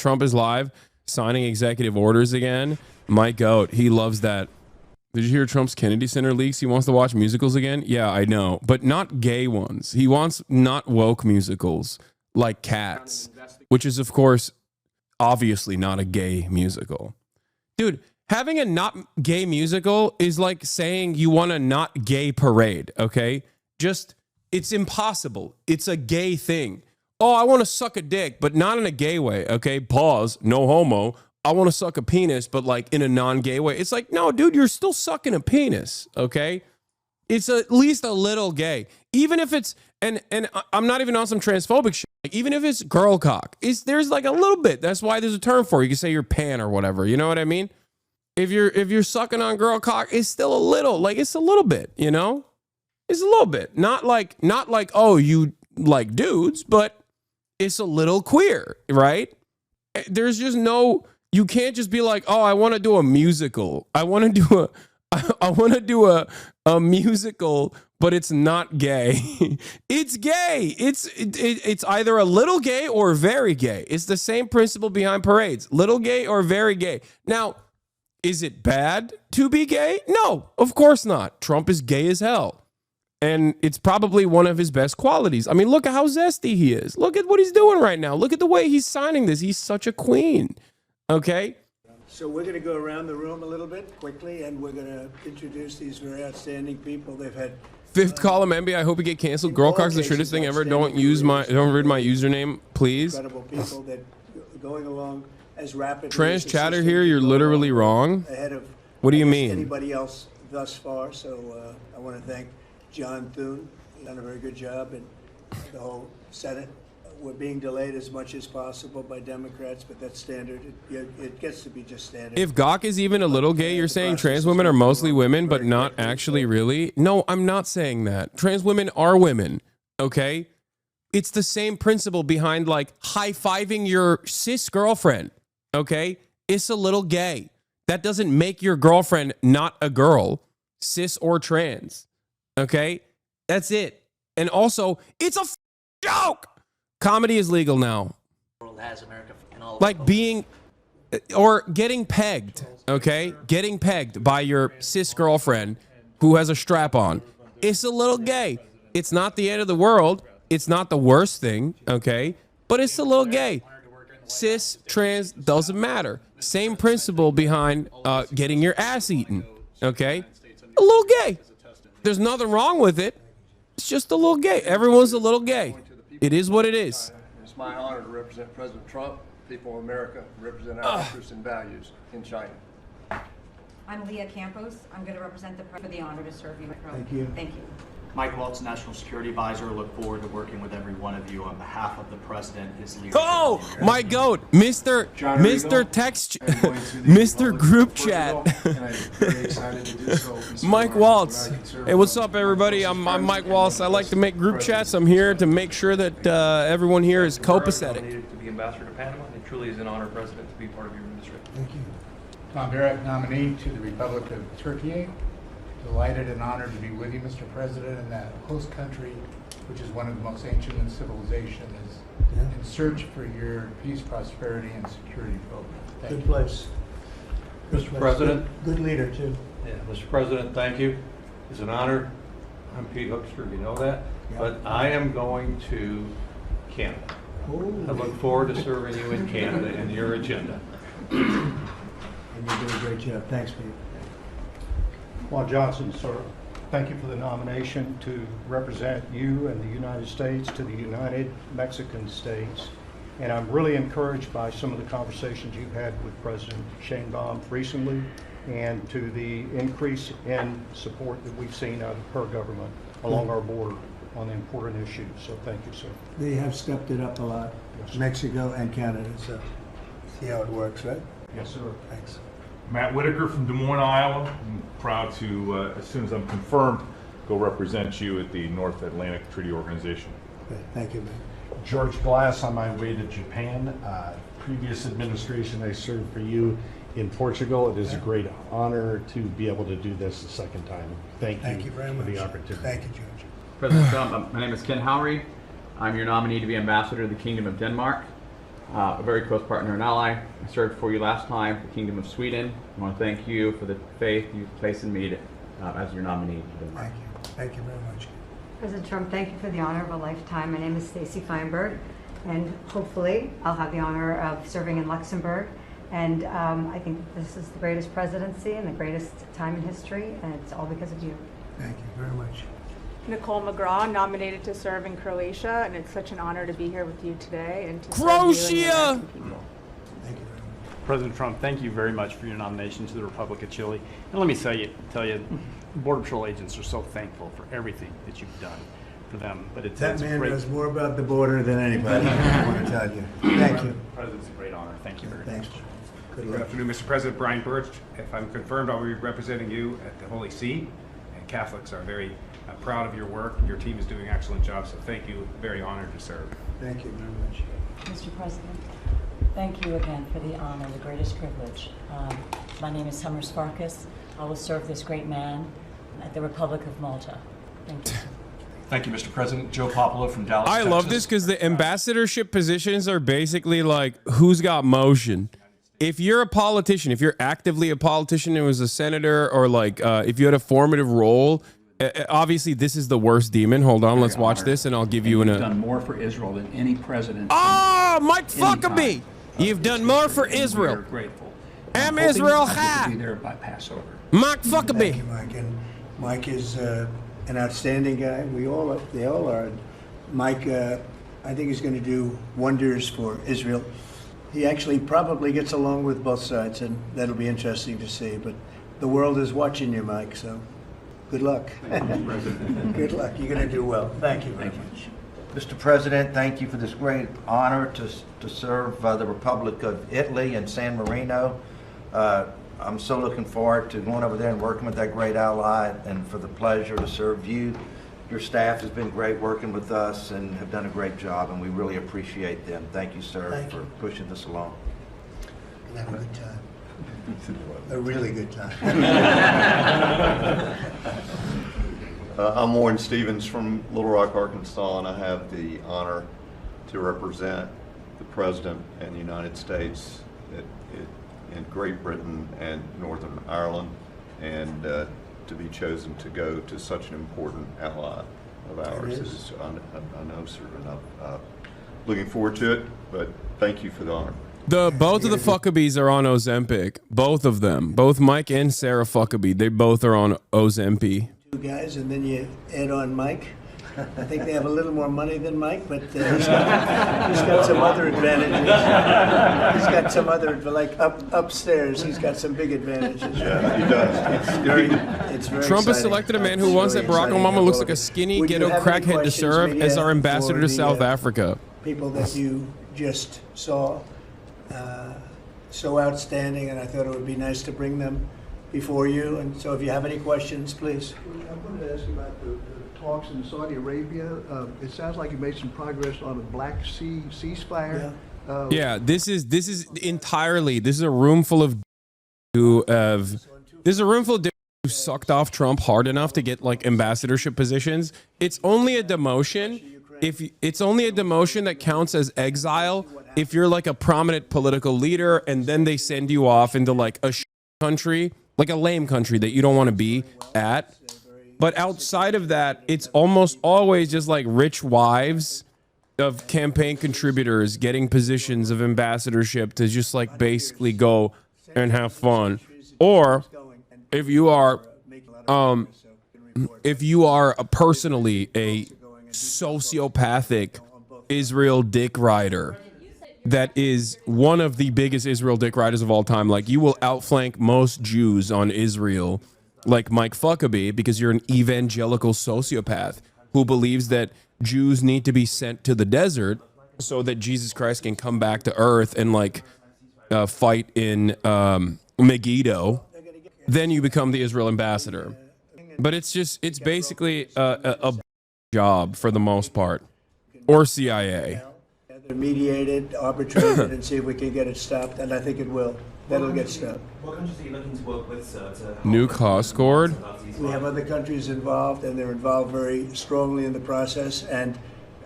Trump is live signing executive orders again. My goat, he loves that. Did you hear Trump's Kennedy Center leaks? He wants to watch musicals again. Yeah, I know, but not gay ones. He wants not woke musicals like Cats, which is of course obviously not a gay musical. Dude, having a not gay musical is like saying you want a not gay parade, okay? Just, it's impossible. It's a gay thing. Oh, I want to suck a dick, but not in a gay way, okay? Pause, no homo. I want to suck a penis, but like in a non-gay way. It's like, no, dude, you're still sucking a penis, okay? It's at least a little gay. Even if it's, and I'm not even on some transphobic shit. Like, even if it's girl cock, there's like a little bit. That's why there's a term for it. You can say you're pan or whatever. You know what I mean? If you're sucking on girl cock, it's still a little, like it's a little bit, you know? It's a little bit. Not like, oh, you like dudes, but it's a little queer, right? There's just no, you can't just be like, oh, I want to do a musical. I want to do a musical, but it's not gay. It's gay. It's either a little gay or very gay. It's the same principle behind parades. Little gay or very gay. Now, is it bad to be gay? No, of course not. Trump is gay as hell. And it's probably one of his best qualities. I mean, look at how zesty he is. Look at what he's doing right now. Look at the way he's signing this. He's such a queen. Okay? So we're going to go around the room a little bit quickly, and we're going to introduce these very outstanding people. They've had fifth column MB. I hope you get canceled. Girl cock's the shittest thing ever. Don't read my username, please. Incredible people that going along as rapidly. Trans chatter here. You're literally wrong. Ahead of what do you mean? Anybody else thus far? So I want to thank John Thune. He's done a very good job, and the whole Senate. We're being delayed as much as possible by Democrats, but that's standard. It gets to be just standard. If Gawk is even a little gay, you're saying trans women are mosely women, but not actually really? No, I'm not saying that. Trans women are women, okay? It's the same principle behind like high-fiving your cis girlfriend, okay? It's a little gay. That doesn't make your girlfriend not a girl, cis or trans, okay? That's it. And also, it's a joke. Comedy is legal now. Like being or getting pegged, okay? Getting pegged by your cis girlfriend who has a strap on. It's a little gay. It's not the end of the world. It's not the worst thing, okay? But it's a little gay. Cis, trans, doesn't matter. Same principle behind getting your ass eaten, okay? A little gay. There's nothing wrong with it. It's just a little gay. Everyone's a little gay. It is what it is. It's my honor to represent President Trump, people of America, represent our interests and values in China. I'm Leah Campos. I'm going to represent the for the honor to serve you. Thank you. Thank you. Mike Waltz, National Security Advisor. Look forward to working with every one of you on behalf of the President, his leadership. Oh, my goat, Mr. Text, Mr. Group Chat. Mike Waltz. Hey, what's up, everybody? I'm Mike Waltz. I like to make group chats. I'm here to make sure that everyone here is copacetic. To be ambassador to Panama, it truly is an honor, President, to be part of your administration. Thank you. Tom Barrett, nominee to the Republic of Turkey. Delighted and honored to be with you, Mr. President, in that host country, which is one of the most ancient in civilization, is in search for your peace, prosperity, and security program. Good place. Mr. President. Good leader, too. Yeah, Mr. President, thank you. It's an honor. I'm Pete Hookster, you know that. Yeah. But I am going to Canada. Ooh. I look forward to serving you in Canada and your agenda. And you're doing a great job. Thanks, Pete. Juan Johnson, sir, thank you for the nomination to represent you and the United States to the United Mexican States. And I'm really encouraged by some of the conversations you've had with President Sheinbaum recently and to the increase in support that we've seen out of her government along our border on the important issues. So thank you, sir. They have stepped it up a lot, Yes, Mexico and Canada, so see how it works, right? Yes, sir. Thanks. Matt Whitaker from Des Moines, Iowa. I'm proud to, as soon as I'm confirmed, go represent you at the North Atlantic Treaty Organization. Good. Thank you, man. George Glass on my way to Japan. Previous administration, I served for you in Portugal. It is a great honor to be able to do this the second time. Thank you very for much. the opportunity. Thank you, George. President Trump, my name is Ken Howry. I'm your nominee to be ambassador to the Kingdom of Denmark. a very close partner and ally. I served for you last time, the Kingdom of Sweden. I want to thank you for the faith you've placed in me as your nominee. Thank you. Thank you very much. President Trump, thank you for the honor of a lifetime. My name is Stacy Feinberg, and hopefully I'll have the honor of serving in Luxembourg. And I think this is the greatest presidency and the greatest time in history, and it's all because of you. Thank you very much. Nicole McGraw, nominated to serve in Croatia, and it's such an honor to be here with you today and to Croatia! serve you and the American people. Thank you very much. President Trump, thank you very much for your nomination to the Republic of Chile. And let me tell you, Border Patrol agents are so thankful for everything that you've done for them. But That man knows more about the border than anybody, I want to tell you. Thank you. President's a great honor. Thank you very Thanks. much. Good Good luck. afternoon, Mr. President. Brian Birch. If I'm confirmed, I'll be representing you at the Holy See. And Catholics are very proud of your work. Your team is doing an excellent job, so thank you. Very honored to serve. Thank you very much. Mr. President, thank you again for the honor, the greatest privilege. My name is Summer Sparkus. I will serve this great man at the Republic of Malta. Thank you. Thank you, Mr. President. Joe Popolo from Dallas, I love Texas. this because the ambassadorship positions are basically like who's got motion. If you're a politician, if you're actively a politician and was a senator, or like if you had a formative role, obviously this is the worst demon. Hold on, let's watch this, and I'll give you You've done more for Israel than any president. Oh, Mike Fuckabee! You've done more for Israel. We're grateful. Am I'm hoping Israel I get to high? be there by Passover. Mike Thank Fuckabee. you, Mike. And Mike is an outstanding guy. They all are. Mike, I think he's going to do wonders for Israel. He actually probably gets along with both sides, and that'll be interesting to see. But the world is watching you, Mike, so good luck. Good luck. You're going to do well. Thank you very much. Mr. President, thank you for this great honor to serve the Republic of Italy and San Marino. I'm so looking forward to going over there and working with that great ally, and for the pleasure to serve you. Your staff has been great working with us and have done a great job, and we really appreciate them. Thank you, sir, Thank for you. pushing this along. And have a good time. A really good time. I'm Warren Stevens from Little Rock, Arkansas, and I have the honor to represent the President and the United States in Great Britain and Northern Ireland, and to be chosen to go to such an important ally of ours is, I know, sir, and I'm looking forward to it, but thank you for the honor. Both of the Fuckabees are on Ozempic. Both of them. Both Mike and Sarah Fuckabee. They both are on Ozempic. Two guys, and then you add on Mike. I think they have a little more money than Mike, but he's got some other advantages. He's got some other, like upstairs, he's got some big advantages. Yeah, he does. It's very Trump has exciting. selected a man who It's wants very that Barack exciting. Obama looks like a Would skinny you ghetto have any crackhead to questions, serve as our ambassador for to the, South Africa. People that you just saw, so outstanding, and I thought it would be nice to bring them before you. And so if you have any questions, please. I wanted to ask you about the talks in Saudi Arabia. It sounds like you made some progress on a Black Sea ceasefire. Yeah, this is entirely. This is a room full of who have. This is a room full of who sucked off Trump hard enough to get like ambassadorship positions. It's only a demotion. If it's only a demotion that counts as exile if you're like a prominent political leader, and then they send you off into like a country, like a lame country that you don't want to be at. But outside of that, it's almost always just like rich wives of campaign contributors getting positions of ambassadorship to just like basically go and have fun. Or if you are personally a sociopathic Israel dick rider that is one of the biggest Israel dick riders of all time, like you will outflank most Jews on Israel, like Mike Fuckabee, because you're an evangelical sociopath who believes that Jews need to be sent to the desert so that Jesus Christ can come back to earth and like fight in Megiddo. Then you become the Israel ambassador. But it's basically a job for the most part, or CIA. Mediated, arbitrated, and see if we can get it stopped, and I think it will. That'll get stopped. What countries are you looking to work with, sir? Nuke Hoscord. We have other countries involved, and they're involved very strongly in the process, and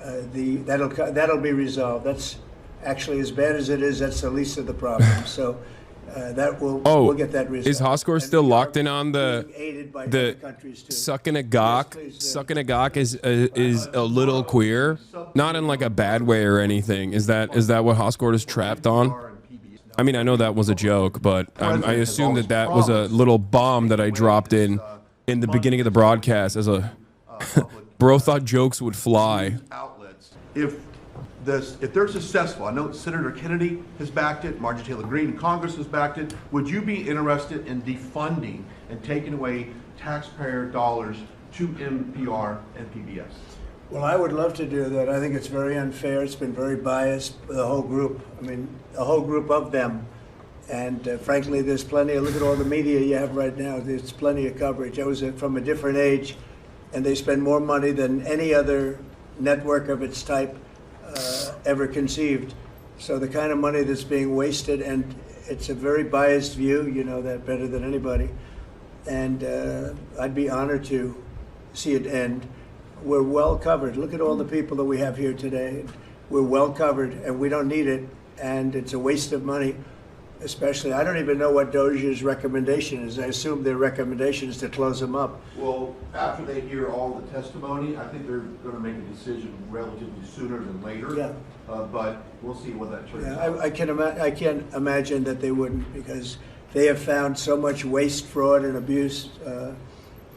that'll be resolved. Actually, as bad as it is, that's the least of the problems. So we'll get that resolved. Is Hoscore still locked in on the aided by other countries too. sucking a gawk? Sucking a gawk is a little queer, not in like a bad way or anything. Is that what Hoscore is trapped on? I mean, I know that was a joke, but I assume that was a little bomb that I dropped in the beginning of the broadcast as a bro thought jokes would fly. Outlets. If they're successful, I know Senator Kennedy has backed it, Marjorie Taylor Greene in Congress has backed it. Would you be interested in defunding and taking away taxpayer dollars to NPR and PBS? Well, I would love to do that. I think it's very unfair. It's been very biased, the whole group. I mean, a whole group of them. And frankly, there's plenty look at all the media you have right now. There's plenty of coverage. I was from a different age, and they spend more money than any other network of its type ever conceived. So the kind of money that's being wasted, and it's a very biased view, you know that better than anybody. And I'd be honored to see it end. We're well covered. Look at all the people that we have here today. We're well covered, and we don't need it, and it's a waste of money. Especially, I don't even know what Doge's recommendation is. I assume their recommendation is to close them up. Well, after they hear all the testimony, I think they're going to make a decision relatively sooner than later. Yeah. But we'll see what that turns out. I can't imagine that they wouldn't, because they have found so much waste, fraud, and abuse,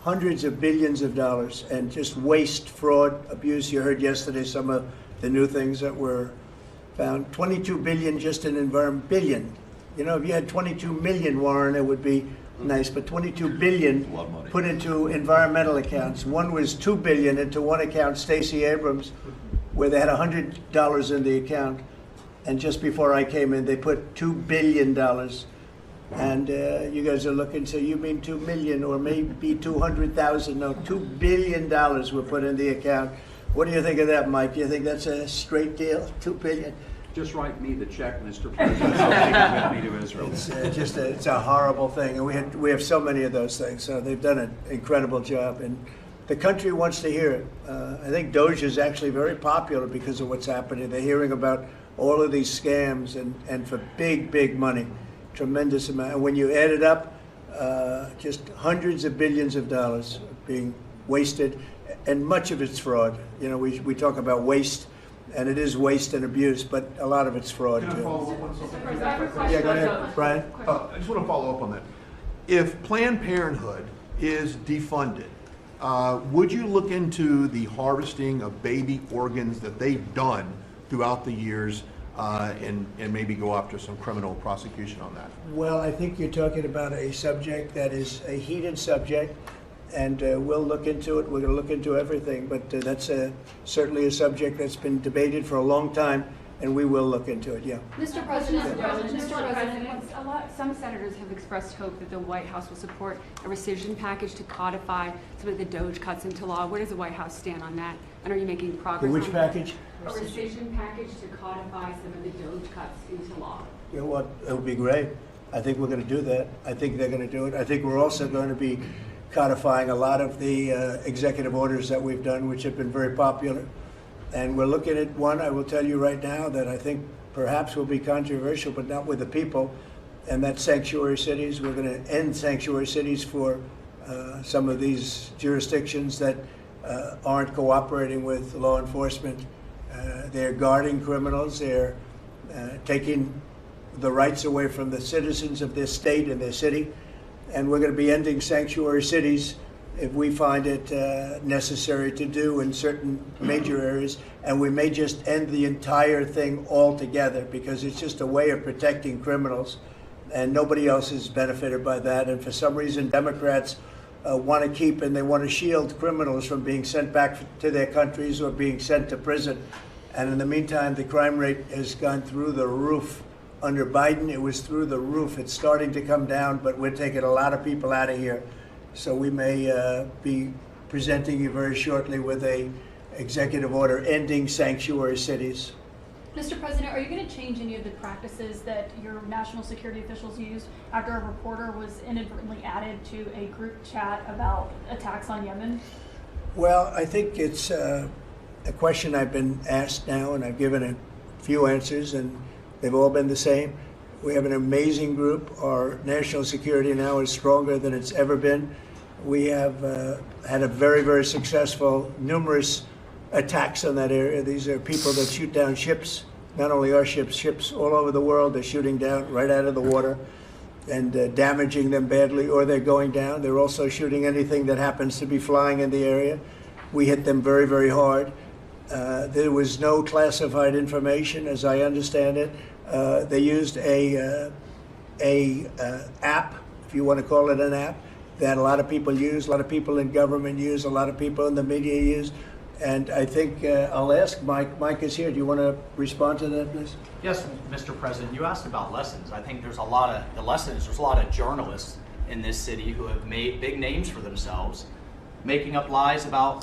hundreds of billions of dollars, and just waste, fraud, abuse. You heard yesterday some of the new things that were found. 22 billion just in environment, billion. You know, if you had 22 million, Warren, it would be nice, but 22 billion put into environmental accounts. One was 2 billion into one account, Stacey Abrams, where they had $100 in the account. And just before I came in, they put $2 billion. And you guys are looking, so you mean 2 million or maybe 200,000? No, $2 billion were put in the account. What do you think of that, Mike? Do you think that's a straight deal, 2 billion? Just write me the check, Mr. President. I'll take it with me to Israel. It's a horrible thing, and we have so many of those things. So they've done an incredible job, and the country wants to hear it. I think Doge is actually very popular because of what's happening. They're hearing about all of these scams and for big money, tremendous amount. And when you add it up, just hundreds of billions of dollars being wasted, and much of it's fraud. You know, we talk about waste. And it is waste and abuse, but a lot of it's fraud Can I too. follow up on something? Yeah, go ahead, Brian. I just want to follow up on that. If Planned Parenthood is defunded, would you look into the harvesting of baby organs that they've done throughout the years and maybe go after some criminal prosecution on that? Well, I think you're talking about a subject that is a heated subject, and we'll look into it. We're going to look into everything, but that's certainly a subject that's been debated for a long time, and we will look into it, yeah. Mr. President, some senators have expressed hope that the White House will support a rescission package to codify some of the Doge cuts into law. Where does the White House stand on that? And are you making progress Which on package? That? A rescission package to codify some of the Doge cuts into law. You know what? It would be great. I think we're going to do that. I think they're going to do it. I think we're also going to be codifying a lot of the executive orders that we've done, which have been very popular. And we're looking at one, I will tell you right now, that I think perhaps will be controversial, but not with the people, and that's sanctuary cities. We're going to end sanctuary cities for some of these jurisdictions that aren't cooperating with law enforcement. They're guarding criminals. They're taking the rights away from the citizens of their state and their city. And we're going to be ending sanctuary cities if we find it necessary to do in certain major areas. And we may just end the entire thing altogether, because it's just a way of protecting criminals, and nobody else is benefited by that. And for some reason, Democrats want to keep and they want to shield criminals from being sent back to their countries or being sent to prison. And in the meantime, the crime rate has gone through the roof. Under Biden, it was through the roof. It's starting to come down, but we're taking a lot of people out of here. So we may be presenting you very shortly with a executive order ending sanctuary cities. Mr. President, are you going to change any of the practices that your national security officials used after a reporter was inadvertently added to a group chat about attacks on Yemen? Well, I think it's a question I've been asked now, and I've given a few answers, and they've all been the same. We have an amazing group. Our national security now is stronger than it's ever been. We have had a very, very successful, numerous attacks on that area. These are people that shoot down ships, not only our ships, ships all over the world. They're shooting down right out of the water and damaging them badly, or they're going down. They're also shooting anything that happens to be flying in the area. We hit them very, very hard. There was no classified information, as I understand it. They used a app, if you want to call it an app, that a lot of people use, a lot of people in government use, a lot of people in the media use. And I think I'll ask Mike. Mike is here. Do you want to respond to that, please? Yes, Mr. President. You asked about lessons. I think there's a lot of journalists in this city who have made big names for themselves, making up lies about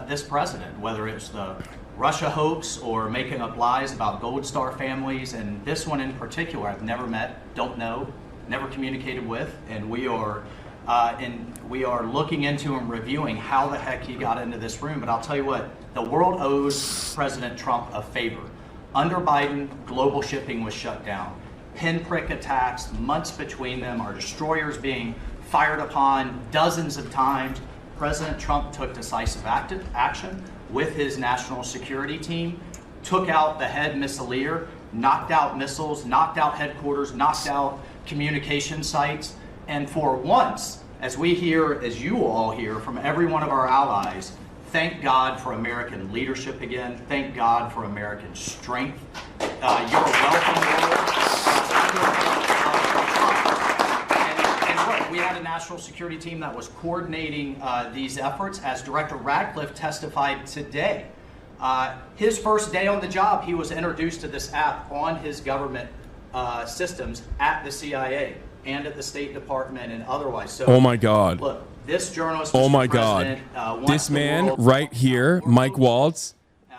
this president, whether it's the Russia hoax or making up lies about Gold Star families. And this one in particular, I've never met, don't know, never communicated with, and we are looking into and reviewing how the heck he got into this room. But I'll tell you what, the world owes President Trump a favor. Under Biden, global shipping was shut down. Pinprick attacks, months between them, our destroyers being fired upon dozens of times. President Trump took decisive action with his national security team, took out the head missileer, knocked out missiles, knocked out headquarters, knocked out communication sites. And for once, as we hear, as you all hear from every one of our allies, thank God for American leadership again. Thank God for American strength. You're welcome, Lord. And look, we had a national security team that was coordinating these efforts. As Director Radcliffe testified today, his first day on the job, he was introduced to this app on his government systems at the CIA and at the State Department and otherwise. So, oh my God. Look, this journalist, oh Mr. my President, God. This man right here, Mike Waltz,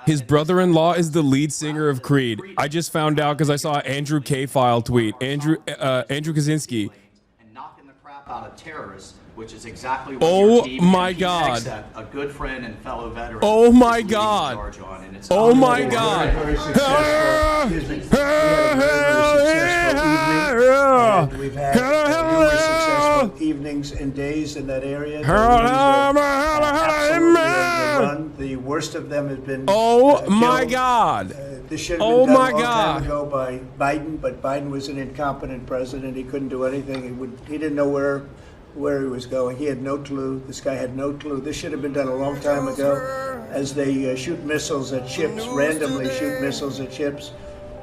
his brother-in-law is the lead singer of Creed. I just found out because I saw Andrew K-File tweet. Andrew Kaczynski. And knocking the crap out of terrorists, which is exactly what your team my and God. a good friend and fellow veteran. Oh my is God. in charge on, and it's Oh my God. Very successful. Excuse me. We had a very, very successful evening, and we've had numerous successful evenings and days in that area. Absolutely run. The worst of them has been my killed. God. This should have been done a long time ago by Biden, but Biden was an incompetent president. He couldn't do anything. He didn't know where he was going. He had no clue. This guy had no clue. This should have been done a long time ago, as they shoot missiles at ships, randomly shoot missiles at ships,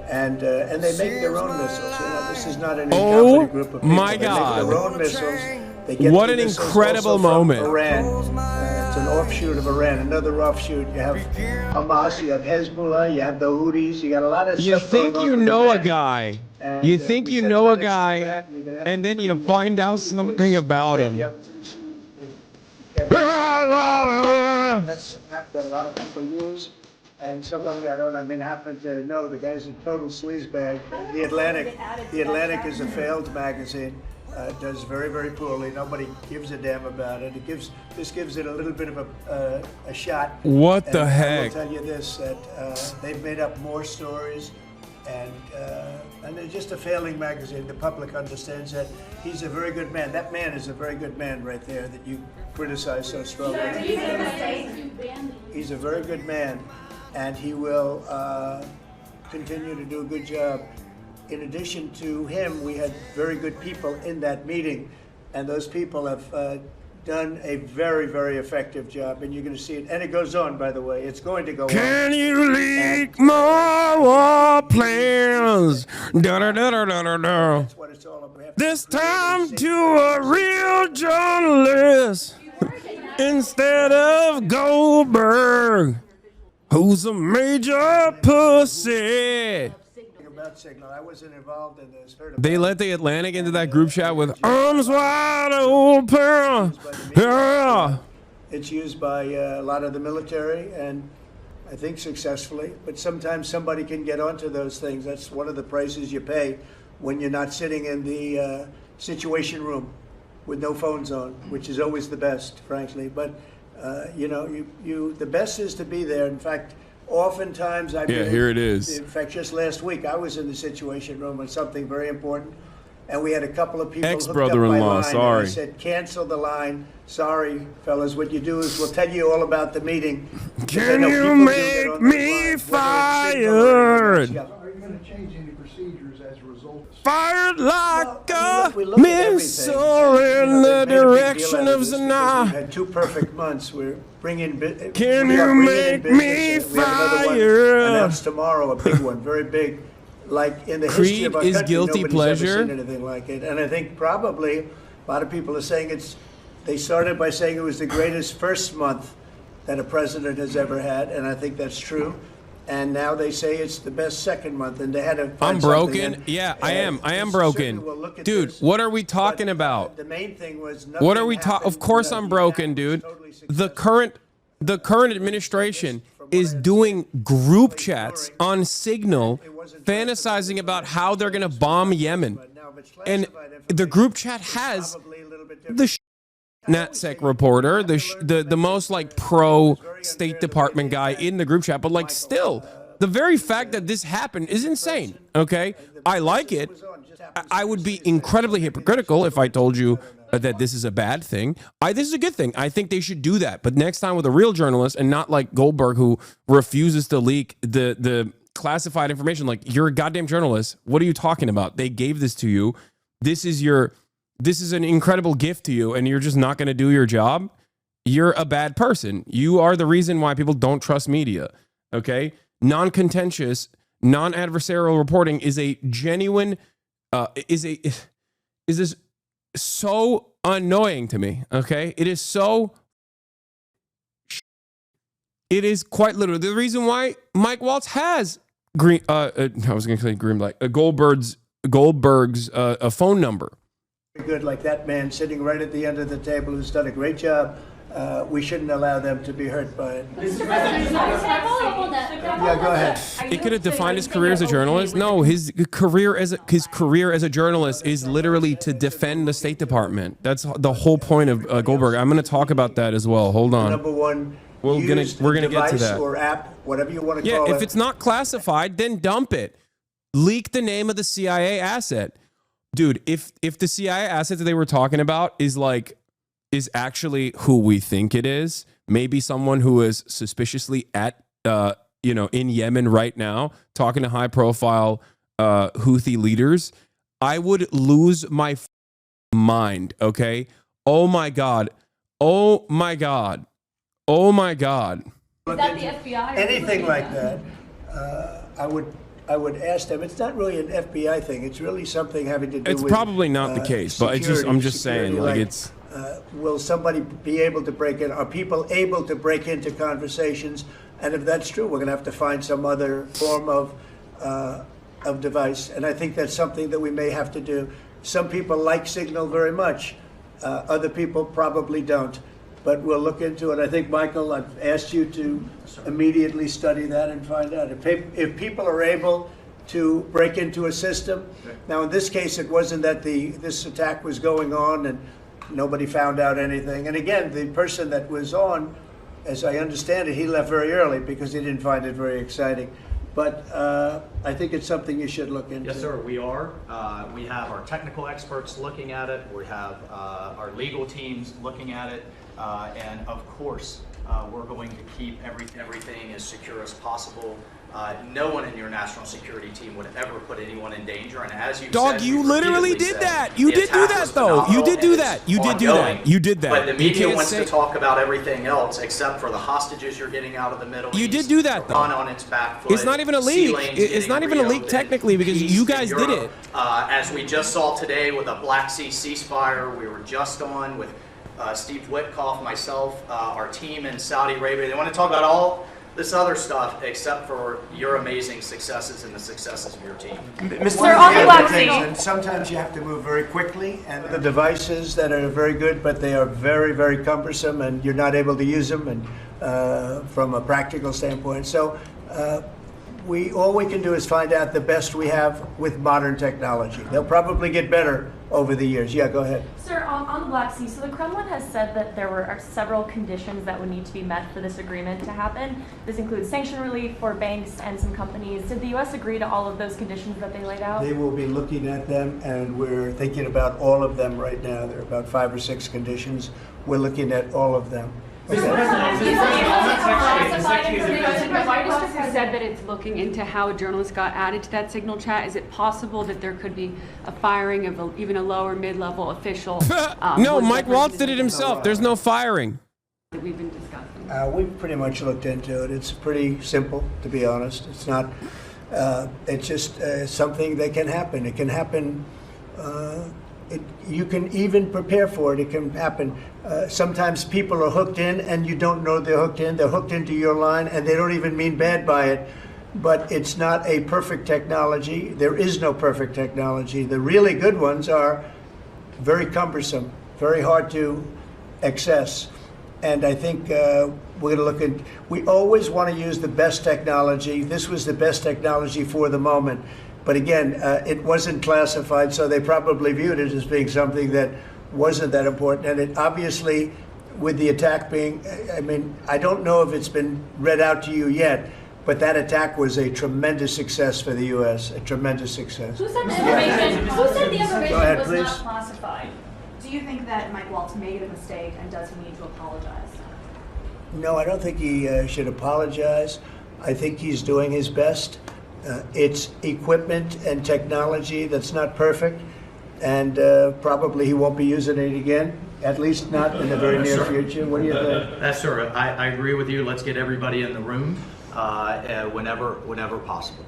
and they make their own missiles. You know, this is not an incompetent group of people. My God. They make their own missiles. They get what the an missiles incredible also from moment. Iran. It's an offshoot of Iran, another offshoot. You have Hamas, you have Hezbollah, you have the Houthis, you got a lot of You stuff think going on you in know a Iran. guy. And, You think you know a guy, and then you find out something about him. That's a map that a lot of people use, and some of them I happen to know the guy's a total sleazebag. The Atlantic is a failed magazine. Does very, very poorly. Nobody gives a damn about it. This gives it a little bit of a shot. What the heck? I will tell you this, that they've made up more stories, and they're just a failing magazine. The public understands that. He's a very good man. That man is a very good man right there that you criticize so strongly. He's a very good man, and he will continue to do a good job. In addition to him, we had very good people in that meeting, and those people have done a very, very effective job, and you're going to see it. And it goes on, by the way. It's going to go on. Can you leak more war plans? That's what it's all about. This time to a real journalist instead of Goldberg, who's a major pussy. Signal. I wasn't involved in this. They let the Atlantic into that group chat with arms wide open. Yeah. It's used by a lot of the military, and I think successfully. But sometimes somebody can get onto those things. That's one of the prices you pay when you're not sitting in the situation room with no phones on, which is always the best, frankly. But the best is to be there. In fact, oftentimes I've been here it is. In fact, just last week I was in the Situation Room on something very important, and we had a couple of people hooked up my Ex-brother-in-law, line, sorry. and I said, cancel the line. Sorry, fellas, what you do is we'll tell you all about the meeting. Can you make me fired? Are you going to change any procedures as a result? Fired like we a look at everything. missile in the direction of We've Zanah. had 2 perfect months. We're bringing. Can we are you bringing in make me business. We have another one fire? announced tomorrow, a big one, very big. Like in the history of our Creed is country, guilty nobody's pleasure. ever seen anything like it. And I think probably a lot of people are saying they started by saying it was the greatest first month that a president has ever had, and I think that's true. And now they say it's the best second month, and they had to find I'm something. broken. And, Yeah, I am certainly broken. will look at Dude, this. what are we talking about? The main thing was What are we nothing talking? Of happened. course I'm broken, dude. The current administration is doing group chats on Signal, fantasizing about how they're going to bomb Yemen. And the group chat has the NatSec reporter, the most like pro State Department guy in the group chat, but like still, the very fact that this happened is insane. Okay, I like it. I would be incredibly hypocritical if I told you that this is a bad thing. This is a good thing. I think they should do that, but next time with a real journalist and not like Goldberg, who refuses to leak the classified information. Like, you're a goddamn journalist. What are you talking about? They gave this to you. This is an incredible gift to you, and you're just not going to do your job. You're a bad person. You are the reason why people don't trust media. Okay, non-contentious, non-adversarial reporting is a genuine. Is this so annoying to me? Okay, it is so. It is quite literally the reason why Mike Waltz has I was going to say Green Black. Goldberg's phone number. Good, like that man sitting right at the end of the table who's done a great job. We shouldn't allow them to be hurt by it. Mr. President, can I follow up on that? Yeah, go ahead. It could have defined his career as a journalist. No, his career as a journalist is literally to defend the State Department. That's the whole point of Goldberg. I'm going to talk about that as well. Hold on. Number one, we're gonna get to that. Or app, whatever you want to call it. Yeah, if it's not classified, then dump it. Leak the name of the CIA asset. Dude, if the CIA asset that they were talking about is actually who we think it is, maybe someone who is suspiciously at in Yemen right now talking to high profile Houthi leaders, I would lose my mind, okay? Oh my god. Oh my god. Oh my god. Is that the FBI? Anything like that, I would ask them. It's not really an FBI thing. It's really something having to do with. It's probably not the case, but I'm just saying, like it's. Will somebody be able to break in? Are people able to break into conversations? And if that's true, we're going to have to find some other form of device. And I think that's something that we may have to do. Some people like Signal very much. Other people probably don't. But we'll look into it. I think, Michael, I've asked you to immediately study that and find out. If people are able to break into a system, now in this case it wasn't that this attack was going on and nobody found out anything. And again, the person that was on, as I understand it, he left very early because he didn't find it very exciting. But I think it's something you should look into. Yes, sir, we are. We have our technical experts looking at it. We have our legal teams looking at it. And of course, we're going to keep everything as secure as possible. No one in your national security team would ever put anyone in danger. And as you Dog, said, you literally did that. You the did do attack that, was though. You phenomenal did do and that. it's You did do ongoing. that. You did that. But the You media can't wants say- to talk about everything else except for the hostages you're getting out of the Middle East. You did do that, though. On its back foot. It's not even a Sea leak. lanes It's getting not even a leak reopened, technically because peace you in guys did Europe. it. As we just saw today with a Black Sea ceasefire, we were just on with Steve Witkoff, myself, our team in Saudi Arabia. They want to talk about all this other stuff except for your amazing successes and the successes of your team. Sir, on the Black Sea. And sometimes you have to move very quickly, and the devices that are very good, but they are very, very cumbersome, and you're not able to use them, and from a practical standpoint. So all we can do is find out the best we have with modern technology. They'll probably get better over the years. Yeah, go ahead. Sir, on the Black Sea, so the Kremlin has said that there are several conditions that would need to be met for this agreement to happen. This includes sanction relief for banks and some companies. Did the U.S. agree to all of those conditions that they laid out? They will be looking at them, and we're thinking about all of them right now. There are about 5 or 6 conditions. We're looking at all of them. The White House has said that it's looking into how a journalist got added to that signal chat. Is it possible that there could be a firing of even a lower mid-level official? No, Mike Waltz did it himself. There's no firing. That we've been discussing. We've pretty much looked into it. It's pretty simple, to be honest. It's not. It's just something that can happen. It can happen. You can even prepare for it. It can happen. Sometimes people are hooked in and you don't know they're hooked in. They're hooked into your line and they don't even mean bad by it. But it's not a perfect technology. There is no perfect technology. The really good ones are very cumbersome, very hard to access. And I think we're going to look at, we always want to use the best technology. This was the best technology for the moment. But again, it wasn't classified, so they probably viewed it as being something that wasn't that important. And it obviously, with the attack being, I mean, I don't know if it's been read out to you yet, but that attack was a tremendous success for the U.S., a tremendous success. Who said the information, Go ahead, was please. not classified? Do you think that Mike Waltz made a mistake and does he need to apologize? No, I don't think he should apologize. I think he's doing his best. It's equipment and technology that's not perfect, and probably he won't be using it again, at least not in the very near future. What do you think? That's sir. I agree with you. Let's get everybody in the room whenever possible.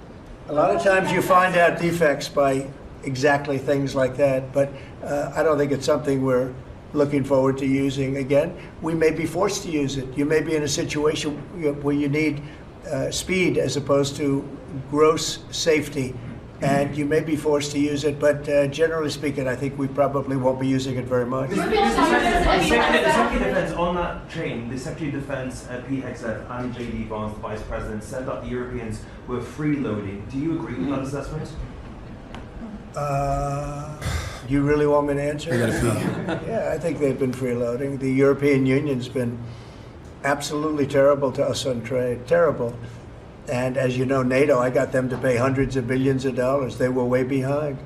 A lot of times you find out defects by exactly things like that, but I don't think it's something we're looking forward to using again. We may be forced to use it. You may be in a situation where you need speed as opposed to gross safety, and you may be forced to use it, but generally speaking, I think we probably won't be using it very much. The Secretary of Defense on that train, the Secretary of Defense Pete Hegseth and J.D. Vance, the Vice President, said that the Europeans were freeloading. Do you agree with that assessment? Do you really want me to answer? Yeah, I think they've been freeloading. The European Union's been absolutely terrible to us on trade, terrible. And as you know, NATO, I got them to pay hundreds of billions of dollars. They were way behind.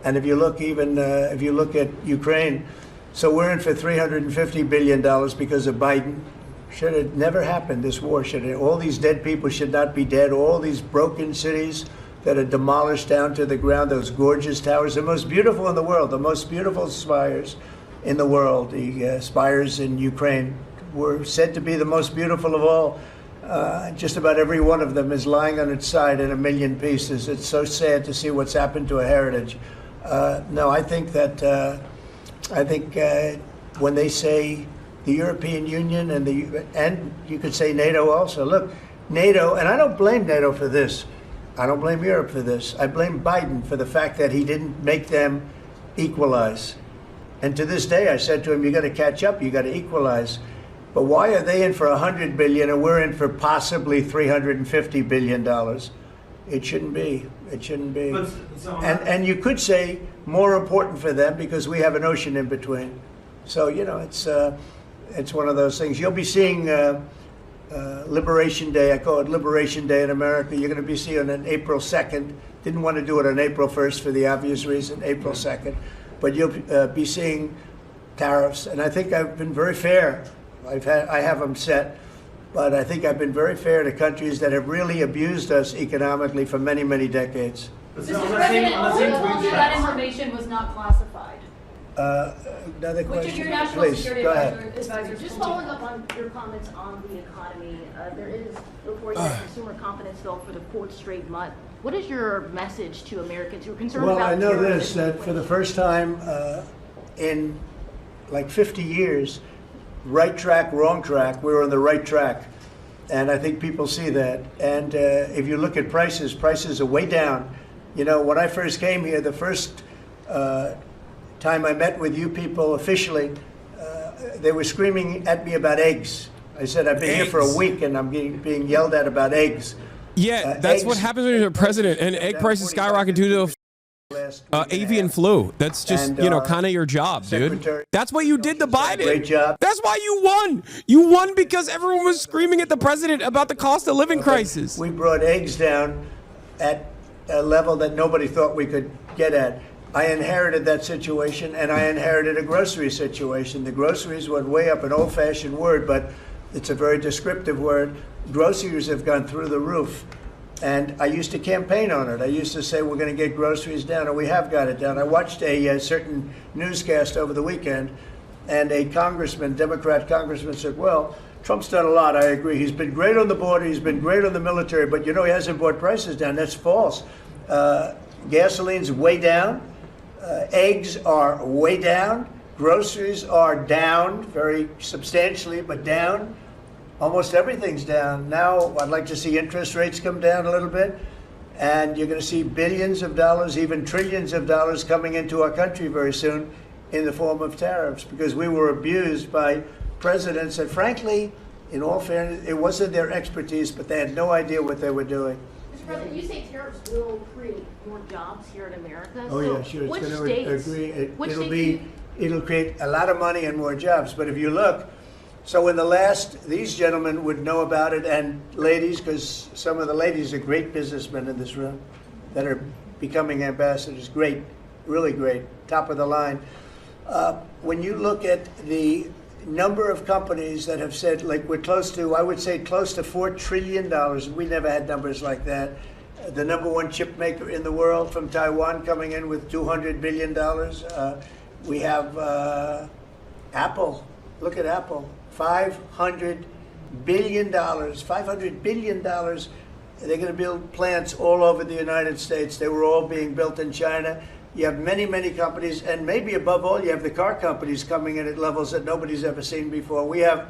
And if you look if you look at Ukraine, so we're in for $350 billion because of Biden. Should have never happened, this war. All these dead people should not be dead. All these broken cities that are demolished down to the ground, those gorgeous towers, the most beautiful in the world, the most beautiful spires in the world. The spires in Ukraine were said to be the most beautiful of all. Just about every one of them is lying on its side in a million pieces. It's so sad to see what's happened to a heritage. No, I think that when they say the European Union and you could say NATO also. Look, NATO, and I don't blame NATO for this. I don't blame Europe for this. I blame Biden for the fact that he didn't make them equalize. And to this day, I said to him, you got to catch up. You got to equalize. But why are they in for $100 billion and we're in for possibly $350 billion? It shouldn't be. It shouldn't be. And you could say more important for them because we have an ocean in between. So it's one of those things. You'll be seeing Liberation Day. I call it Liberation Day in America. You're going to be seeing on April 2nd. Didn't want to do it on April 1st for the obvious reason. April 2nd, but you'll be seeing tariffs. And I think I've been very fair. I have them set, but I think I've been very fair to countries that have really abused us economically for many, many decades. Mr. President, also told you that information was not classified. Another question? Which of your national Please, security go ahead. advisors Just following up on your comments on the economy, there is reporting that consumer confidence fell for the 4th straight month. What is your message to Americans who are concerned about Well, I know terrorism this, that for the first time in like 50 years, right track, wrong track, we're on the right track. And I think people see that. And if you look at prices, prices are way down. You know, when I first came here, the first time I met with you people officially, they were screaming at me about eggs. I said, I've been here for a week and I'm being yelled at about eggs. Yeah, that's what happens when you're a president, and egg prices skyrocket due to avian flu. That's just, kind of your job, dude. That's what you did to Biden. Great job. That's why you won. You won because everyone was screaming at the president about the cost of living crisis. We brought eggs down at a level that nobody thought we could get at. I inherited that situation, and I inherited a grocery situation. The groceries went way up, an old-fashioned word, but it's a very descriptive word. Groceries have gone through the roof. And I used to campaign on it. I used to say we're going to get groceries down, and we have got it down. I watched a certain newscast over the weekend, and a congressman, Democrat congressman, said, well, Trump's done a lot. I agree. He's been great on the border. He's been great on the military. But, he hasn't brought prices down. That's false. Gasoline's way down. Eggs are way down. Groceries are down very substantially, but down. Almost everything's down. Now, I'd like to see interest rates come down a little bit, and you're going to see billions of dollars, even trillions of dollars coming into our country very soon in the form of tariffs, because we were abused by presidents that, frankly, in all fairness, it wasn't their expertise, but they had no idea what they were doing. Mr. President, you say tariffs will create more jobs here in America. Oh, so yeah, sure. It's which going to states? agree. It'll create a lot of money and more jobs. But if you look, so in the last, these gentlemen would know about it, and ladies, because some of the ladies are great businessmen in this room that are becoming ambassadors. Great, really great, top of the line. When you look at the number of companies that have said, like we're close to, I would say close to $4 trillion. We never had numbers like that. The number one chip maker in the world from Taiwan coming in with $200 billion. We have Apple. Look at Apple. $500 billion. $500 billion. They're going to build plants all over the United States. They were all being built in China. You have many, many companies, and maybe above all, you have the car companies coming in at levels that nobody's ever seen before. We have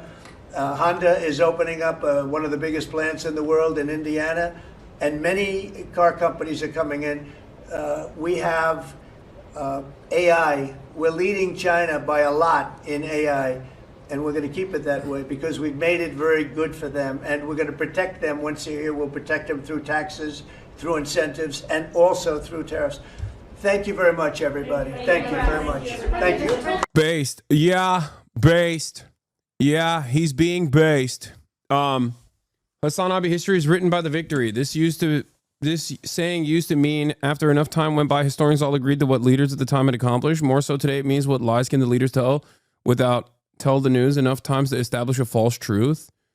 Honda is opening up one of the biggest plants in the world in Indiana, and many car companies are coming in. We have AI. We're leading China by a lot in AI, and we're going to keep it that way because we've made it very good for them, and we're going to protect them once they're here. We'll protect them through taxes, through incentives, and also through tariffs. Thank you very much, everybody. Thank you very much. Thank you. Based. Yeah, based. Yeah, he's being based. Hasan Abi, history is written by the victory. This saying used to mean after enough time went by, historians all agreed to what leaders at the time had accomplished. More so today, it means what lies can the leaders tell the news enough times to establish a false truth.